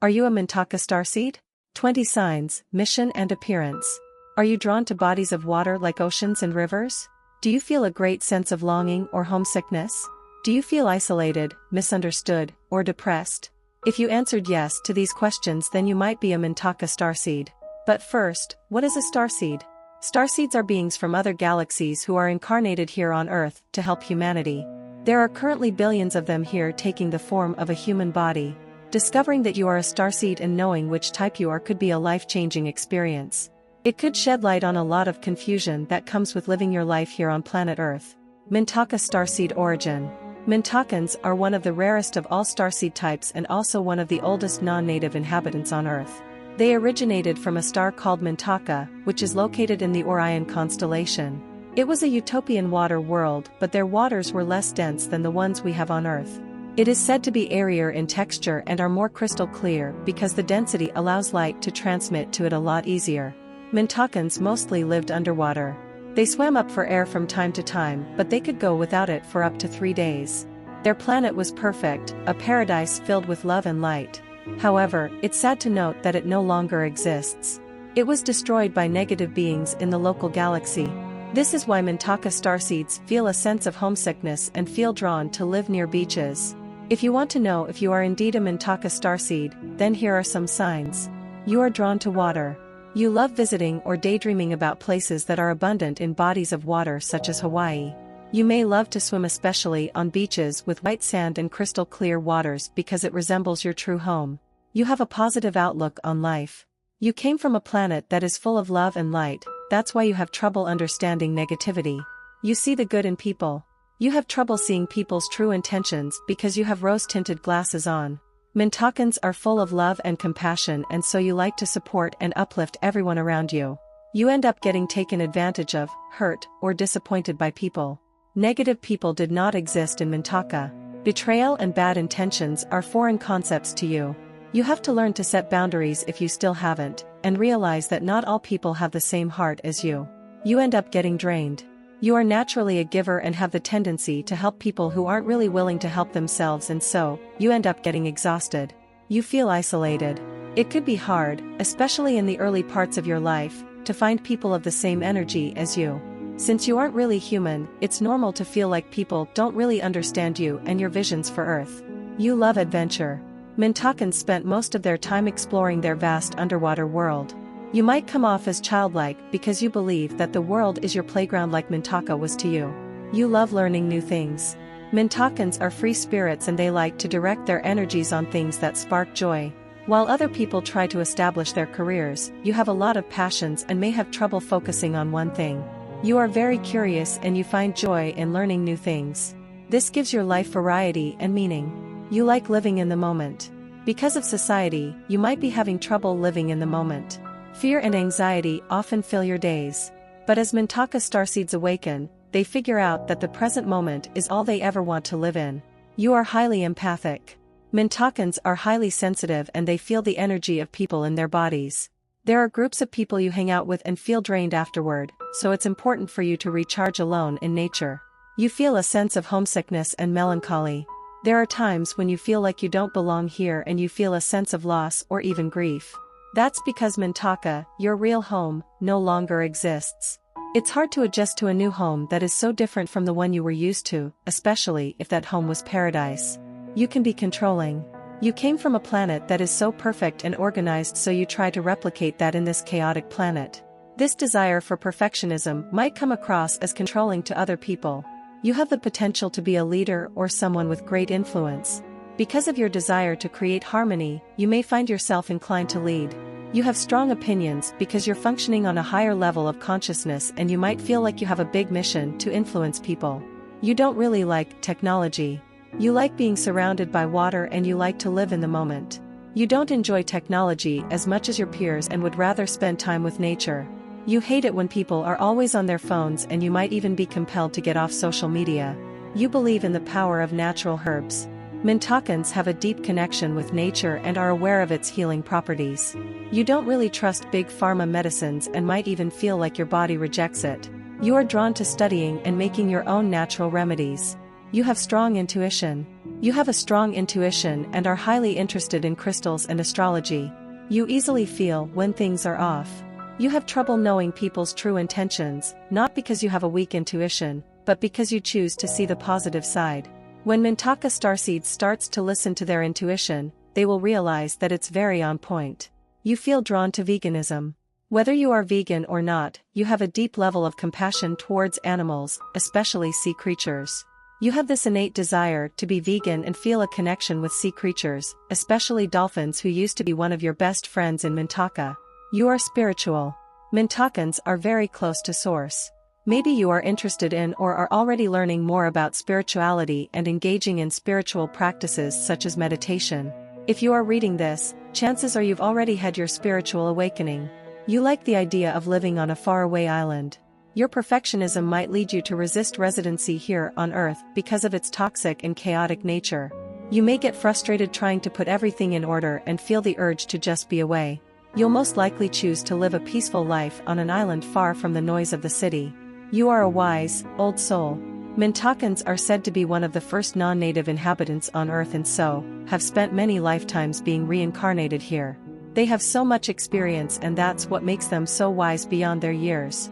Are you a Mintaka starseed? 20 signs, mission and appearance. Are you drawn to bodies of water like oceans and rivers? Do you feel a great sense of longing or homesickness? Do you feel isolated, misunderstood, or depressed? If you answered yes to these questions, then you might be a Mintaka starseed. But first, what is a starseed? Starseeds are beings from other galaxies who are incarnated here on Earth to help humanity. There are currently billions of them here taking the form of a human body. Discovering that you are a starseed and knowing which type you are could be a life-changing experience. It could shed light on a lot of confusion that comes with living your life here on planet Earth. Mintaka starseed origin. Mintakans are one of the rarest of all starseed types and also one of the oldest non-native inhabitants on Earth. They originated from a star called Mintaka, which is located in the Orion constellation. It was a utopian water world, but their waters were less dense than the ones we have on Earth. It is said to be airier in texture and are more crystal clear because the density allows light to transmit to it a lot easier. Mintakans mostly lived underwater. They swam up for air from time to time, but they could go without it for up to 3 days. Their planet was perfect, a paradise filled with love and light. However, it's sad to note that it no longer exists. It was destroyed by negative beings in the local galaxy. This is why Mintaka starseeds feel a sense of homesickness and feel drawn to live near beaches. If you want to know if you are indeed a Mintaka starseed, then here are some signs. You are drawn to water. You love visiting or daydreaming about places that are abundant in bodies of water such as Hawaii. You may love to swim, especially on beaches with white sand and crystal clear waters, because it resembles your true home. You have a positive outlook on life. You came from a planet that is full of love and light, that's why you have trouble understanding negativity. You see the good in people. You have trouble seeing people's true intentions because you have rose-tinted glasses on. Mintakans are full of love and compassion, and so you like to support and uplift everyone around you. You end up getting taken advantage of, hurt, or disappointed by people. Negative people did not exist in Mintaka. Betrayal and bad intentions are foreign concepts to you. You have to learn to set boundaries if you still haven't, and realize that not all people have the same heart as you. You end up getting drained. You are naturally a giver and have the tendency to help people who aren't really willing to help themselves, and so, you end up getting exhausted. You feel isolated. It could be hard, especially in the early parts of your life, to find people of the same energy as you. Since you aren't really human, it's normal to feel like people don't really understand you and your visions for Earth. You love adventure. Mintakans spent most of their time exploring their vast underwater world. You might come off as childlike because you believe that the world is your playground like Mintaka was to you. You love learning new things. Mintakans are free spirits and they like to direct their energies on things that spark joy. While other people try to establish their careers, you have a lot of passions and may have trouble focusing on one thing. You are very curious and you find joy in learning new things. This gives your life variety and meaning. You like living in the moment. Because of society, you might be having trouble living in the moment. Fear and anxiety often fill your days. But as Mintaka starseeds awaken, they figure out that the present moment is all they ever want to live in. You are highly empathic. Mintakans are highly sensitive and they feel the energy of people in their bodies. There are groups of people you hang out with and feel drained afterward, so it's important for you to recharge alone in nature. You feel a sense of homesickness and melancholy. There are times when you feel like you don't belong here and you feel a sense of loss or even grief. That's because Mintaka, your real home, no longer exists. It's hard to adjust to a new home that is so different from the one you were used to, especially if that home was paradise. You can be controlling. You came from a planet that is so perfect and organized, so you try to replicate that in this chaotic planet. This desire for perfectionism might come across as controlling to other people. You have the potential to be a leader or someone with great influence. Because of your desire to create harmony, you may find yourself inclined to lead. You have strong opinions because you're functioning on a higher level of consciousness and you might feel like you have a big mission to influence people. You don't really like technology. You like being surrounded by water and you like to live in the moment. You don't enjoy technology as much as your peers and would rather spend time with nature. You hate it when people are always on their phones and you might even be compelled to get off social media. You believe in the power of natural herbs. Mintakans have a deep connection with nature and are aware of its healing properties. You don't really trust big pharma medicines and might even feel like your body rejects it. You are drawn to studying and making your own natural remedies. You have strong intuition. You have a strong intuition and are highly interested in crystals and astrology. You easily feel when things are off. You have trouble knowing people's true intentions, not because you have a weak intuition, but because you choose to see the positive side. When Mintaka Starseeds starts to listen to their intuition, they will realize that it's very on point. You feel drawn to veganism. Whether you are vegan or not, you have a deep level of compassion towards animals, especially sea creatures. You have this innate desire to be vegan and feel a connection with sea creatures, especially dolphins who used to be one of your best friends in Mintaka. You are spiritual. Mintakans are very close to source. Maybe you are interested in or are already learning more about spirituality and engaging in spiritual practices such as meditation. If you are reading this, chances are you've already had your spiritual awakening. You like the idea of living on a faraway island. Your perfectionism might lead you to resist residency here on Earth because of its toxic and chaotic nature. You may get frustrated trying to put everything in order and feel the urge to just be away. You'll most likely choose to live a peaceful life on an island far from the noise of the city. You are a wise, old soul. Mintakans are said to be one of the first non-native inhabitants on Earth and so, have spent many lifetimes being reincarnated here. They have so much experience and that's what makes them so wise beyond their years.